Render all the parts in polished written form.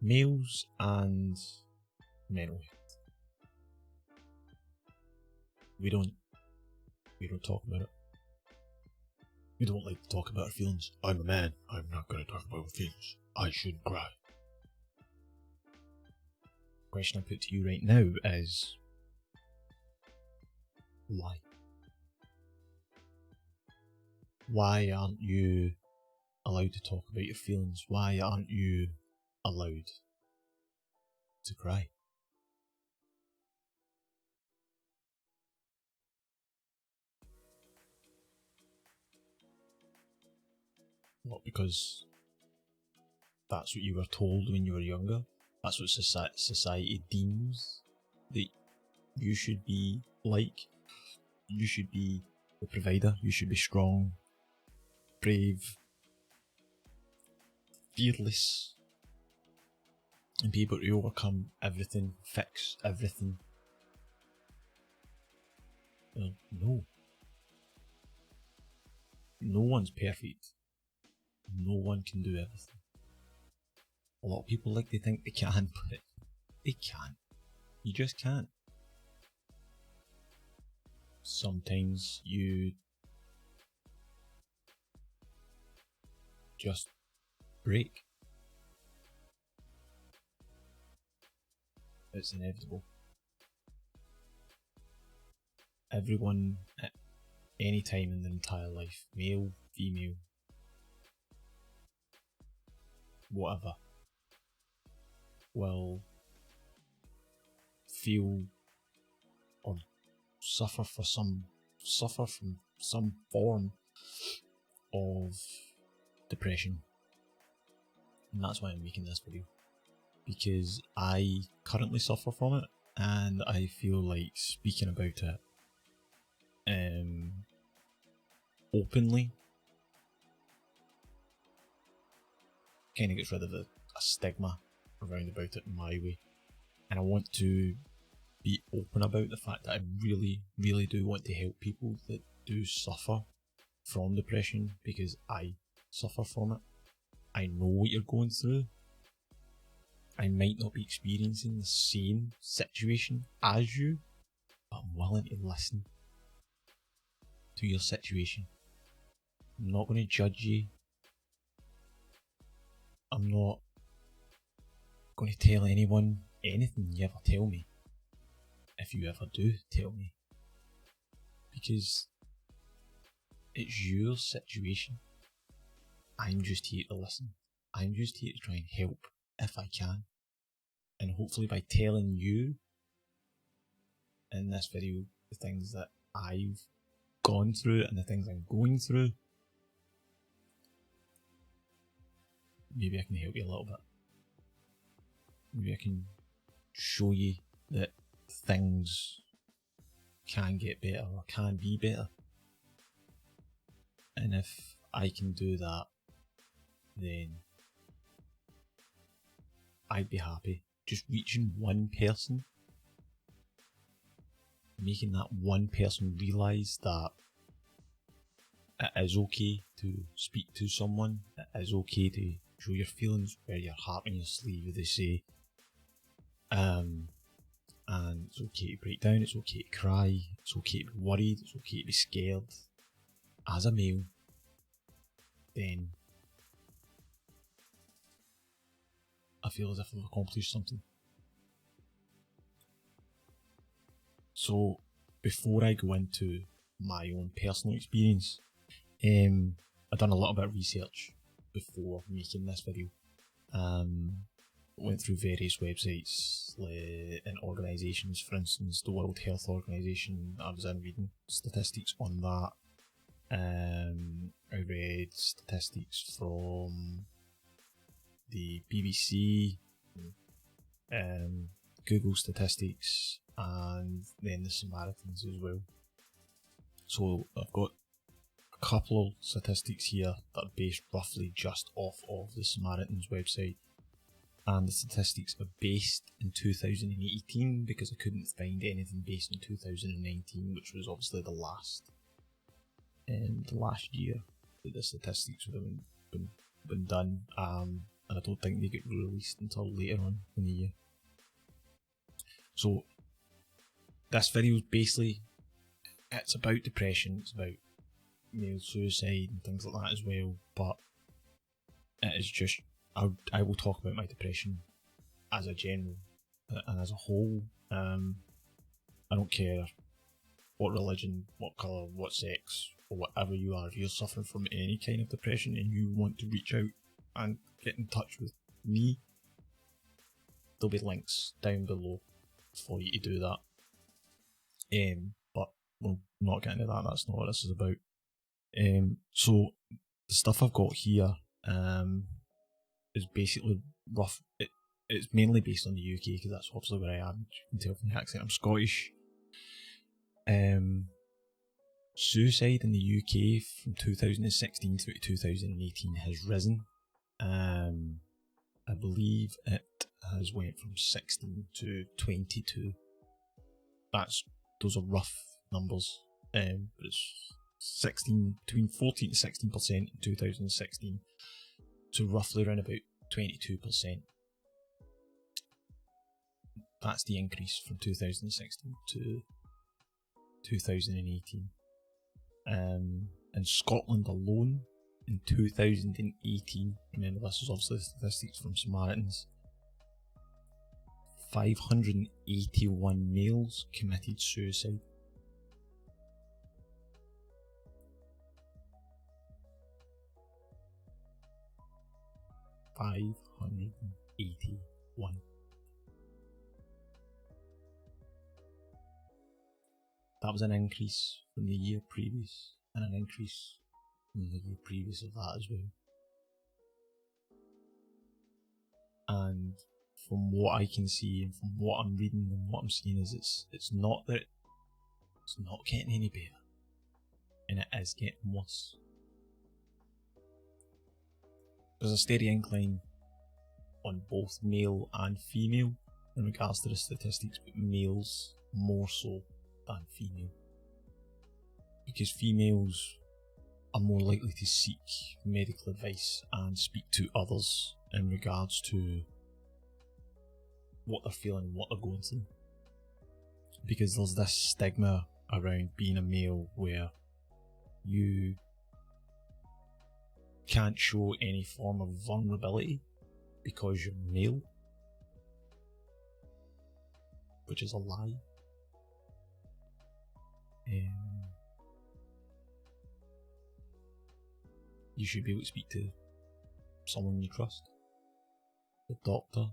Males and mental health. We don't talk about it. We don't like to talk about our feelings. I'm a man. I'm not going to talk about my feelings. I shouldn't cry. The question I put to you right now is, why? Why aren't you allowed to talk about your feelings? Why aren't you allowed to cry? Not because that's what you were told when you were younger. That's what society deems that you should be like. You should be the provider. You should be strong, brave, fearless, and be able to overcome everything, fix everything. No. No one's perfect. No one can do everything. A lot of people like to think they can, but they can't. You just can't. Sometimes you just break. It's inevitable. Everyone at any time in their entire life, male, female, whatever, will feel or suffer from some form of depression. And that's why I'm making this video, because I currently suffer from it, and I feel like speaking about it openly kind of gets rid of a stigma around about it in my way. And I want to be open about the fact that I really, really do want to help people that do suffer from depression, because I suffer from it. I know what you're going through. I might not be experiencing the same situation as you, but I'm willing to listen to your situation. I'm not going to judge you. I'm not going to tell anyone anything you ever tell me, if you ever do tell me, because it's your situation. I'm just here to listen. I'm just here to try and help if I can. And hopefully by telling you in this video the things that I've gone through and the things I'm going through, maybe I can help you a little bit. Maybe I can show you that things can get better or can be better. And if I can do that, then I'd be happy. Just reaching one person, making that one person realise that it is okay to speak to someone, it is okay to show your feelings, wear your heart on your sleeve, they say. And it's okay to break down, it's okay to cry, it's okay to be worried, it's okay to be scared. As a male, then I feel as if I've accomplished something. So before I go into my own personal experience, I've done a little bit of research before making this video. Went through various websites and organisations, for instance the World Health Organisation. I was in reading statistics on that. I read statistics from the BBC, Google statistics, and then the Samaritans as well. So I've got a couple of statistics here that are based roughly just off of the Samaritans website, and the statistics are based in 2018 because I couldn't find anything based in 2019, which was obviously the last year that the statistics would have been done. and I don't think they get released until later on in the year. So this video is basically, it's about depression, it's about male suicide and things like that as well, but it is just, I will talk about my depression as a general and as a whole. I don't care what religion, what colour, what sex, or whatever you are. If you're suffering from any kind of depression and you want to reach out and get in touch with me, there'll be links down below for you to do that. But we'll not get into that, that's not what this is about. So the stuff I've got here is basically rough. It's mainly based on the UK because that's obviously where I am. You can tell from the accent I'm Scottish. Suicide in the UK from 2016 through to 2018 has risen. I believe it has went from 16 to 22. Those are rough numbers. But it's 16, between 14 to 16% in 2016 to roughly around about 22%. That's the increase from 2016 to 2018. In Scotland alone, in 2018, remember this is obviously statistics from Samaritans, 581 males committed suicide. $581. That was an increase from the year previous, and an increase from the year previous of that as well. And from what I can see, and from what I'm reading and what I'm seeing, is it's not that it's not getting any better, and it is getting worse. There's a steady incline on both male and female in regards to the statistics, but males more so than female, because females are more likely to seek medical advice and speak to others in regards to what they're feeling and what they're going through, because there's this stigma around being a male where you can't show any form of vulnerability because you're male, which is a lie. You should be able to speak to someone you trust, the doctor.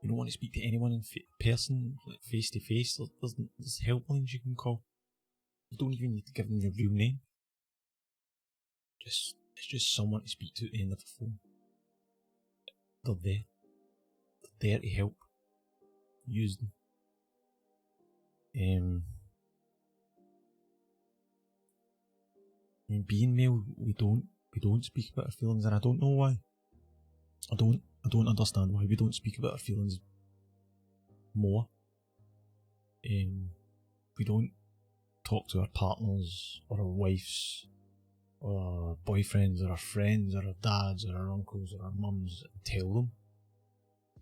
You don't want to speak to anyone in person, like face to face. There's helplines you can call. You don't even need to give them your real name. It's just someone to speak to at the end of the phone. They're there. They're there to help. Use them. I mean, being male, we don't speak about our feelings, and I don't know why. I don't understand why we don't speak about our feelings more. We don't talk to our partners or our wives or our boyfriends or our friends or our dads or our uncles or our mums and tell them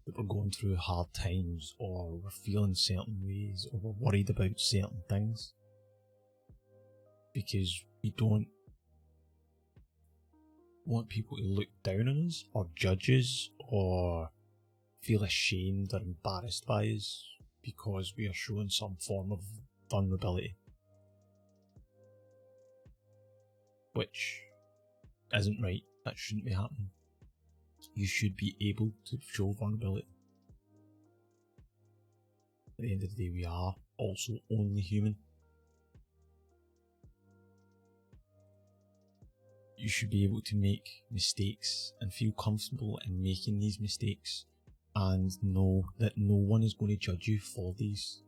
that we're going through hard times, or we're feeling certain ways, or we're worried about certain things, because we don't want people to look down on us or judge us or feel ashamed or embarrassed by us because we are showing some form of vulnerability, which isn't right. That shouldn't be happening. You should be able to show vulnerability. At the end of the day, we are also only human. You should be able to make mistakes and feel comfortable in making these mistakes, and know that no one is going to judge you for these,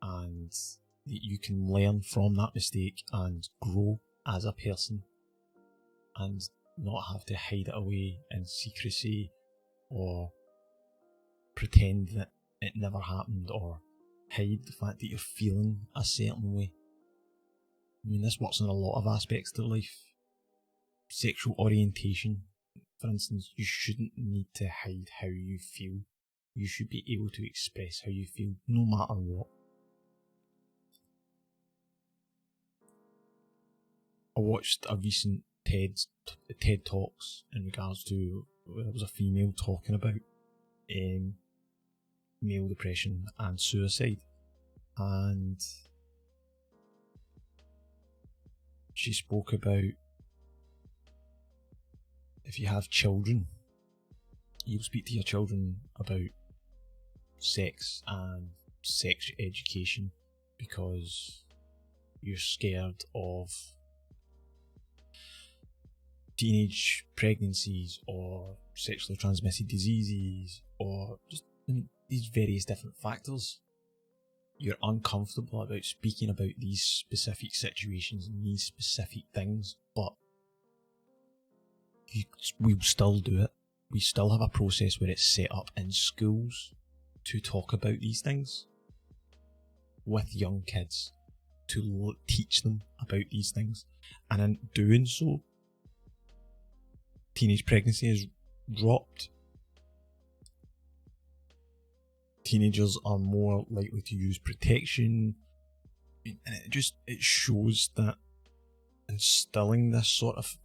and that you can learn from that mistake and grow as a person, and not have to hide it away in secrecy or pretend that it never happened, or hide the fact that you're feeling a certain way. I mean, this works in a lot of aspects of life. Sexual orientation, For instance, you shouldn't need to hide how you feel. You should be able to express how you feel, no matter what. I watched a recent TED Talks in regards to, there was a female talking about male depression and suicide, and she spoke about, if you have children, you'll speak to your children about sex and sex education because you're scared of teenage pregnancies or sexually transmitted diseases or just these various different factors. You're uncomfortable about speaking about these specific situations and these specific things, but we'll still do it. We still have a process where it's set up in schools to talk about these things with young kids, to teach them about these things, and in doing so, teenage pregnancy is dropped. Teenagers are more likely to use protection, and it shows that instilling this sort of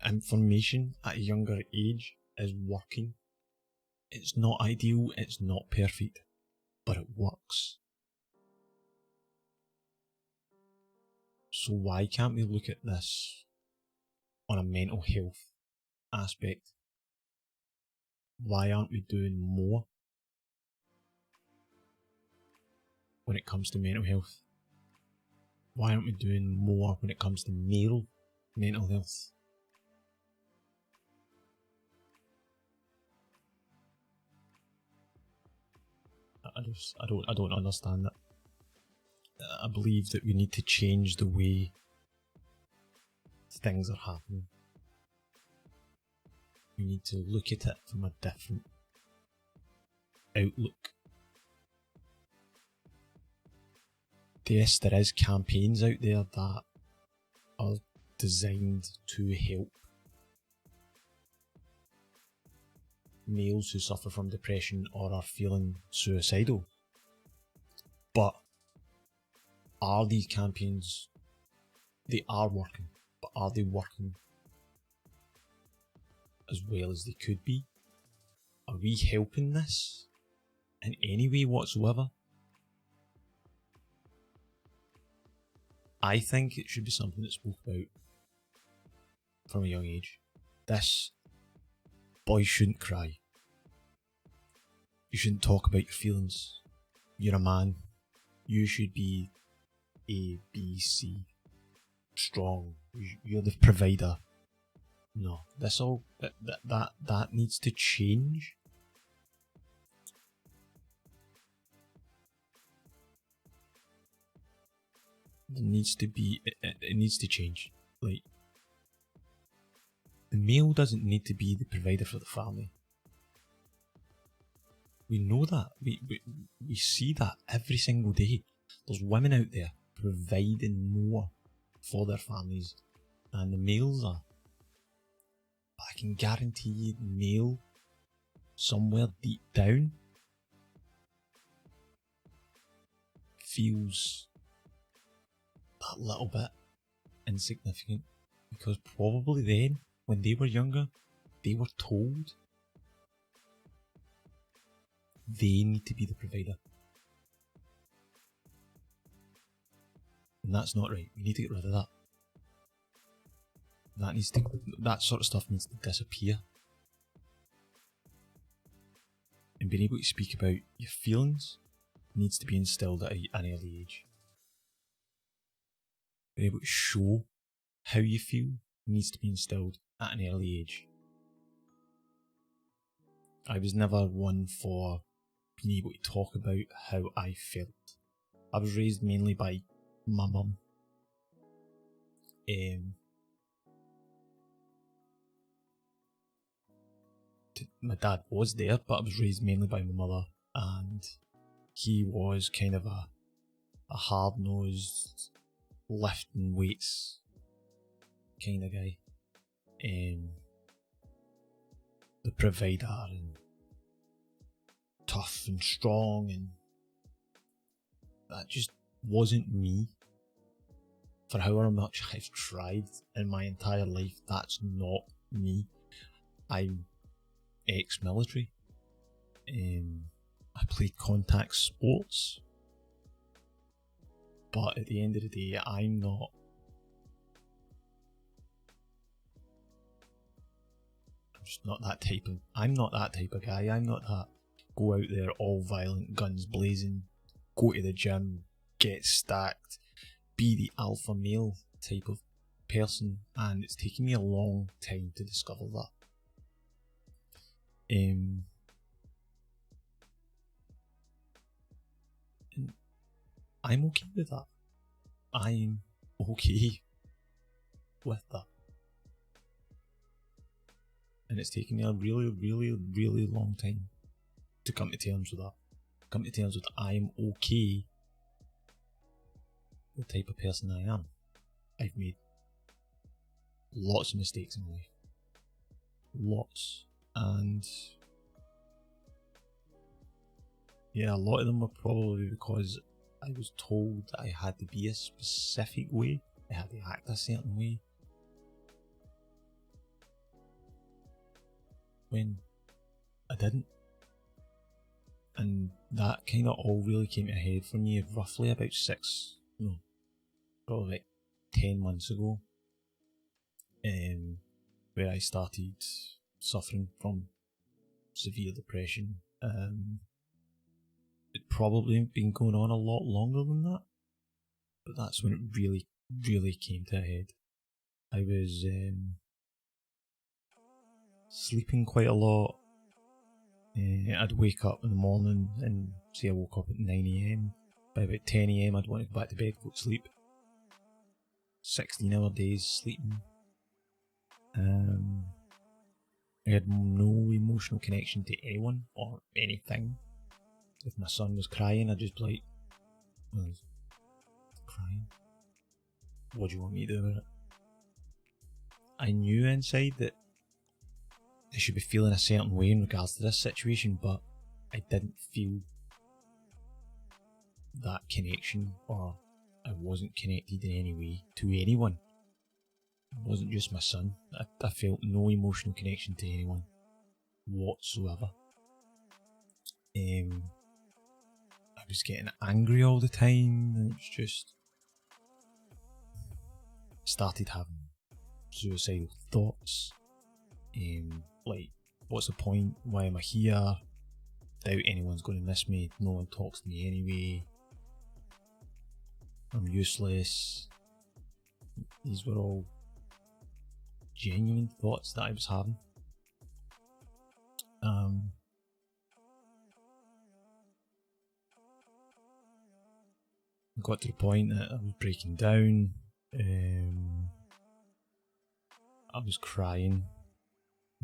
information at a younger age is working. It's not ideal, it's not perfect, but it works. So why can't we look at this on a mental health aspect? Why aren't we doing more when it comes to mental health? Why aren't we doing more when it comes to male mental health? I don't understand that. I believe that we need to change the way things are happening. We need to look at it from a different outlook. Yes, there is campaigns out there that are designed to help males who suffer from depression or are feeling suicidal. But are these campaigns, they are working, but are they working as well as they could be? Are we helping this in any way whatsoever? I think it should be something that's spoke about from a young age. This, boys shouldn't cry. You shouldn't talk about your feelings. You're a man. You should be A, B, C. Strong. You're the provider. No, that needs to change. It needs to change. Like, the male doesn't need to be the provider for the family. We know that. We see that every single day. There's women out there providing more for their families than the males are. But I can guarantee you, the male, somewhere deep down, feels that little bit insignificant, because probably then, when they were younger, they were told they need to be the provider. And that's not right. We need to get rid of that. That sort of stuff needs to disappear. And being able to speak about your feelings needs to be instilled at an early age. Being able to show how you feel needs to be instilled at an early age. I was never one for being able to talk about how I felt. I was raised mainly by my mum. My dad was there, but I was raised mainly by my mother, and he was kind of a hard-nosed, lifting weights kind of guy. the provider and tough and strong, and that just wasn't me. For however much I've tried in my entire life, that's not me. I'm ex-military. I played contact sports, but at the end of the day, I'm not that type of guy. I'm not that go out there all violent, guns blazing, go to the gym, get stacked, be the alpha male type of person, and it's taken me a long time to discover that. I'm okay with that. I'm okay with that. And it's taken me a really, really, really long time to come to terms with that. Come to terms with I'm okay with the type of person I am. I've made lots of mistakes in my life. Lots. And yeah, a lot of them were probably because I was told that I had to be a specific way. I had to act a certain way. When I didn't. And that kind of all really came to a head for me roughly about probably like 10 months ago, where I started suffering from severe depression. It'd probably been going on a lot longer than that, but that's when it really, really came to a head. I was sleeping quite a lot. I'd wake up in the morning and say I woke up at 9 AM. By about 10 AM I'd want to go back to bed, go to sleep. 16-hour days sleeping. I had no emotional connection to anyone or anything. If my son was crying, I'd just be like, well, he's crying. What do you want me to do about it? I knew inside that I should be feeling a certain way in regards to this situation, but I didn't feel that connection, or I wasn't connected in any way to anyone. It wasn't just my son. I felt no emotional connection to anyone whatsoever. I was getting angry all the time, and it's just started having suicidal thoughts. Like, what's the point? Why am I here? Doubt anyone's going to miss me. No one talks to me anyway. I'm useless. These were all genuine thoughts that I was having. I got to the point that I was breaking down. I was crying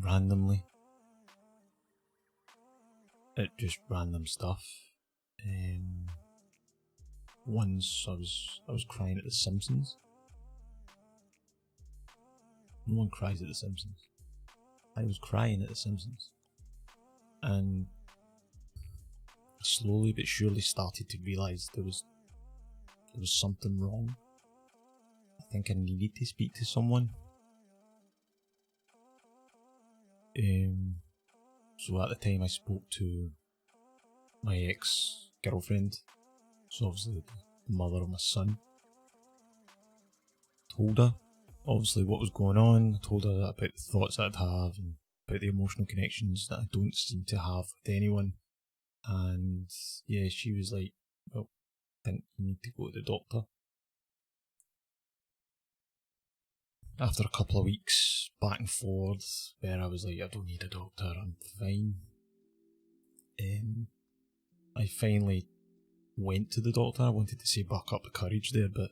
randomly at just random stuff. Once I was crying at The Simpsons. No one cries at The Simpsons. I was crying at The Simpsons, and I slowly but surely started to realise there was something wrong. I think I needed to speak to someone. So at the time I spoke to my ex-girlfriend, so obviously the mother of my son. Told her obviously what was going on. I told her about the thoughts that I'd have and about the emotional connections that I don't seem to have with anyone. And yeah, she was like, well, I think you need to go to the doctor. After a couple of weeks back and forth, where I was like, I don't need a doctor, I'm fine. I finally went to the doctor. I wanted to say buck up the courage there, but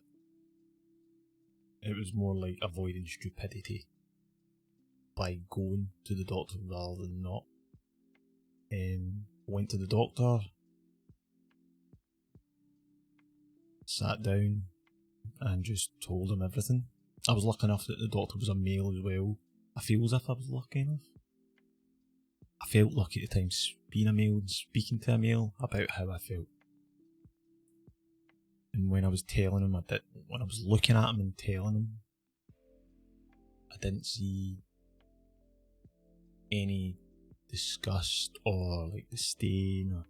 it was more like avoiding stupidity by going to the doctor rather than not. Went to the doctor, sat down and just told him everything. I was lucky enough that the doctor was a male as well. I feel as if I was lucky enough. I felt lucky at the time being a male and speaking to a male about how I felt. And when I was telling him, when I was looking at him and telling him, I didn't see any disgust or like disdain, or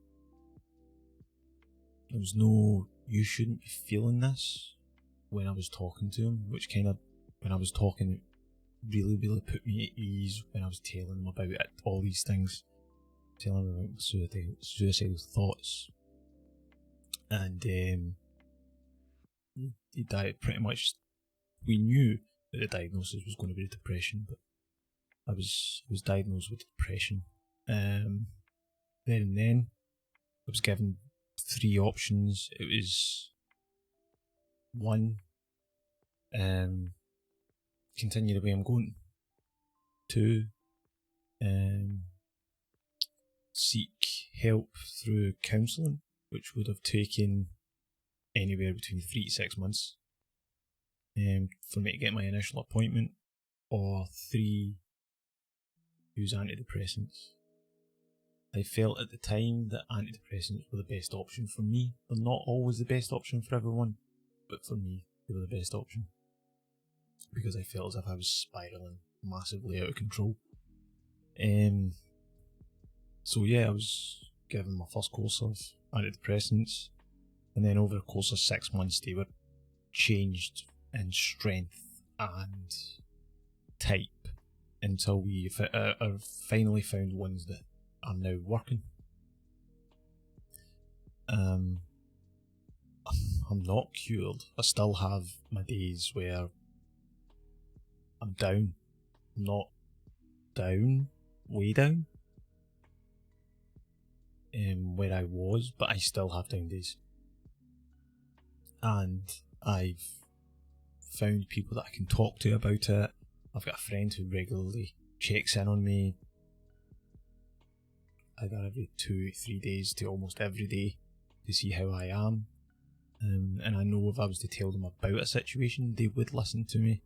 there was no, you shouldn't be feeling this when I was talking to him, which kind of, when I was talking, it really put me at ease when I was telling him about it, all these things, telling him about suicidal thoughts. And he died pretty much, we knew that the diagnosis was going to be depression, but I was diagnosed with depression. Then and then, I was given 3 options. It was 1, continue the way I'm going. 2, seek help through counselling, which would have taken anywhere between 3 to 6 months for me to get my initial appointment, or 3, use antidepressants. I felt at the time that antidepressants were the best option for me. They're not always the best option for everyone, but for me, they were the best option. Because I felt as if I was spiralling massively out of control. So yeah, I was given my first course of antidepressants, and then over the course of 6 months they were changed in strength and type until we finally found ones that are now working. I'm not cured. I still have my days where I'm down. I'm not down, way down, where I was, but I still have down days. And I've found people that I can talk to about it. I've got a friend who regularly checks in on me, either every 2-3 days to almost every day, to see how I am. And I know if I was to tell them about a situation, they would listen to me.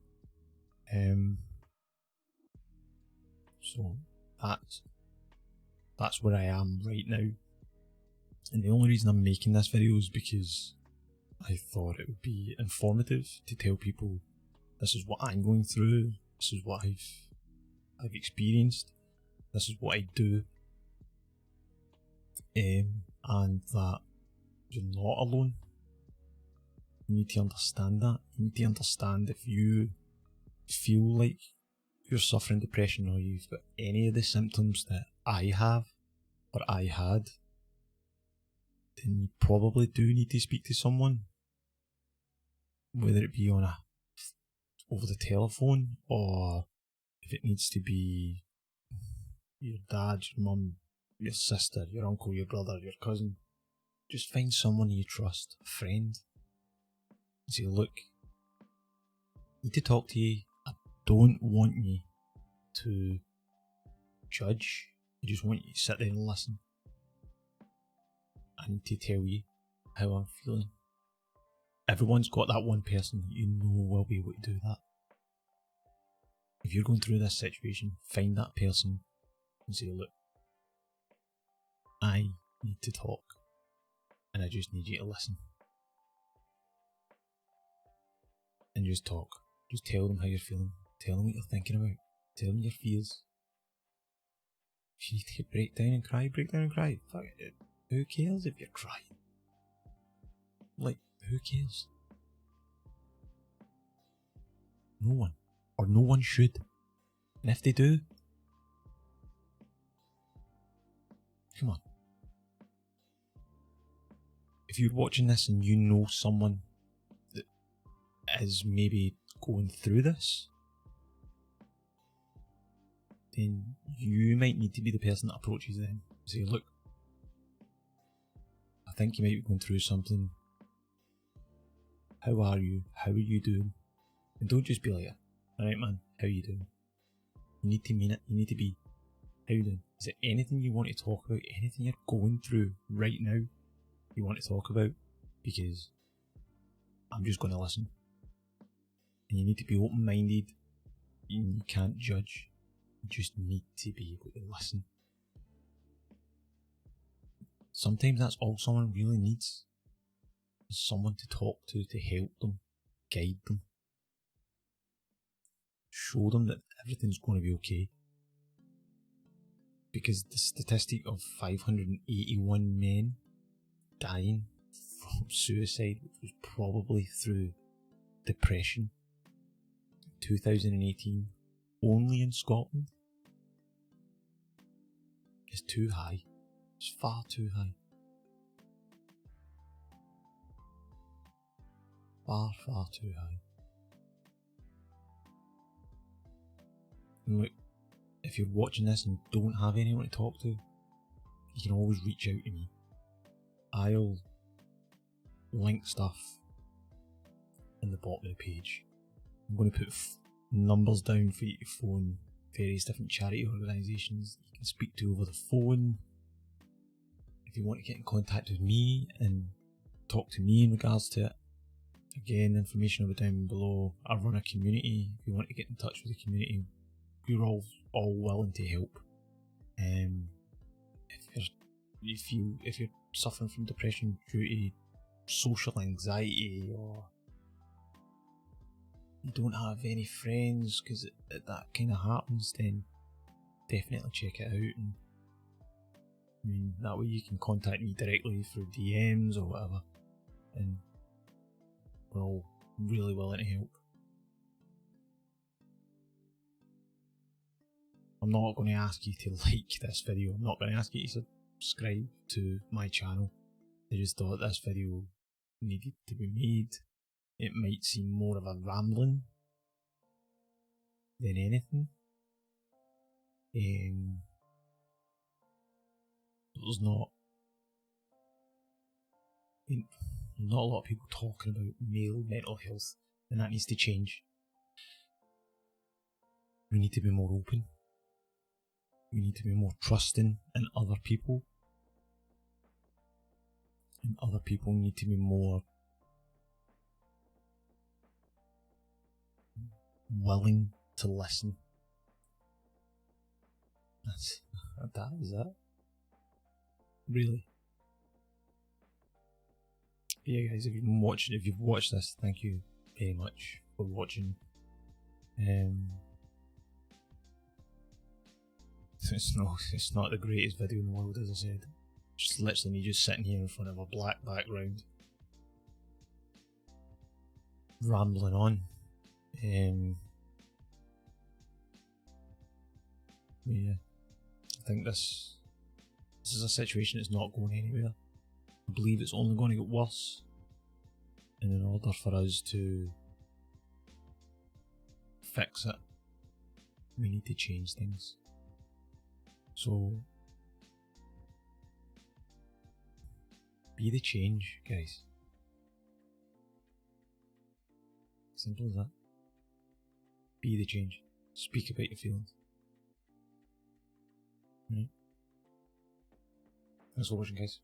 So that's where I am right now. And the only reason I'm making this video is because I thought it would be informative to tell people this is what I'm going through, this is what I've experienced, this is what I do, and that you're not alone. You need to understand that. You need to understand if you feel like you're suffering depression, or you've got any of the symptoms that I have or I had, then you probably do need to speak to someone, whether it be over the telephone, or if it needs to be your dad, your mum, your sister, your uncle, your brother, your cousin. Just find someone you trust, a friend, and say, look, I need to talk to you. I don't want you to judge. I just want you to sit there and listen. I need to tell you how I'm feeling. Everyone's got that one person that you know will be able to do that. If you're going through this situation, find that person and say, look, I need to talk, and I just need you to listen. And just talk. Just tell them how you're feeling. Tell them what you're thinking about. Tell them your fears. If you need to break down and cry, break down and cry. Fuck it. Who cares if you're crying? Like, who cares? No one. Or no one should. And if they do, come on. If you're watching this and you know someone that is maybe going through this, then you might need to be the person that approaches them. Say, look, I think you might be going through something. How are you? How are you doing? And don't just be like, alright man, how are you doing? You need to mean it. You need to be, how are you doing? Is there anything you want to talk about? Anything you're going through right now you want to talk about? Because I'm just going to listen. And you need to be open-minded. You can't judge. You just need to be able to listen. sometimes that's all someone really needs, is someone to talk to help them, guide them, show them that everything's going to be okay. Because the statistic of 581 men dying from suicide, which was probably through depression, in 2018, only in Scotland, is too high. It's far too high. Far too high. And look, if you're watching this and don't have anyone to talk to, you can always reach out to me. I'll link stuff in the bottom of the page. I'm going to put numbers down for you to phone various different charity organisations you can speak to over the phone. If you want to get in contact with me and talk to me in regards to it, again, information will be down below. I run a community. If you want to get in touch with the community, we're all willing to help. If you're suffering from depression due to social anxiety, or you don't have any friends because that kind of happens, then definitely check it out. And I mean, that way you can contact me directly through DMs or whatever, and we're all really willing to help. I'm not going to ask you to like this video. I'm not going to ask you to subscribe to my channel. I just thought this video needed to be made. It might seem more of a rambling than anything. There's not a lot of people talking about male mental health, and that needs to change. We need to be more open. We need to be more trusting in other people. And other people need to be more willing to listen. That is it. Really. But yeah, guys, if you've watched this, thank you very much for watching. It's not the greatest video in the world, as I said. Just literally me just sitting here in front of a black background, rambling on. Yeah, I think this is a situation that's not going anywhere. I believe it's only going to get worse, and in order for us to fix it, we need to change things. So be the change, guys. Simple as that. Be the change. Speak about your feelings. Right? Thanks for watching, guys.